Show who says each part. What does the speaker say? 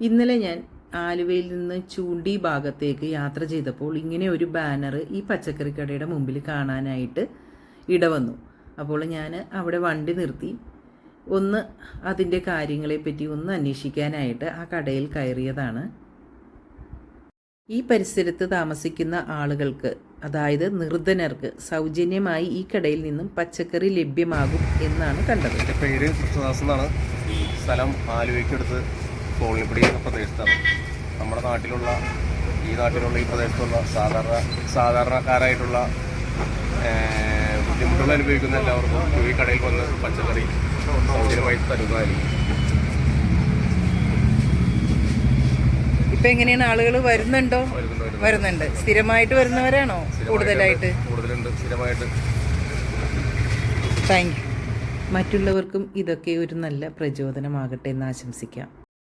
Speaker 1: ഇന്നലെ ഞാൻ ആലുവയിൽ നിന്ന് ചൂണ്ടി ഭാഗത്തേക്ക് യാത്ര ചെയ്തപ്പോൾ ഇങ്ങനെ ഒരു ബാനർ ഈ പച്ചക്കറി കടയുടെ മുമ്പിൽ കാണാനായിട്ട് ഇടവന്നു. അപ്പോൾ ഞാൻ അവിടെ വണ്ടി നിർത്തി ഒന്ന് അതിൻ്റെ കാര്യങ്ങളെപ്പറ്റി ഒന്ന് അന്വേഷിക്കാനായിട്ട് ആ കടയിൽ കയറിയതാണ്. ഈ പരിസരത്ത് താമസിക്കുന്ന ആളുകൾക്ക്, അതായത് നിർധനർക്ക് സൗജന്യമായി ഈ കടയിൽ നിന്നും പച്ചക്കറി ലഭ്യമാകും എന്നാണ് കണ്ടത്.
Speaker 2: എൻ്റെ പേര് കൃഷ്ണദാസ് എന്നാണ്. സ്ഥലം ആലുവയ്ക്കടുത്ത് കോളനിപ്പടി എന്ന പ്രദേശത്താണ്. നമ്മുടെ നാട്ടിലുള്ള ഈ പ്രദേശത്തുള്ള സാധാരണക്കാരായിട്ടുള്ള ബുദ്ധിമുട്ടുകൾ അനുഭവിക്കുന്ന എല്ലാവർക്കും ഈ കടയിൽ വന്ന് പച്ചക്കറി സൗജന്യമായി തരുന്നതായിരിക്കും.
Speaker 1: ഇപ്പം എങ്ങനെയാണ്, ആളുകൾ വരുന്നുണ്ടോ? വരുന്നുണ്ട്. സ്ഥിരമായിട്ട് വരുന്നവരാണോ? കൂടുതലുണ്ട് സ്ഥിരമായിട്ട്. Thank you. മറ്റുള്ളവർക്കും ഇതൊക്കെ ഒരു നല്ല പ്രചോദനമാകട്ടെ എന്ന് ആശംസിക്കാം.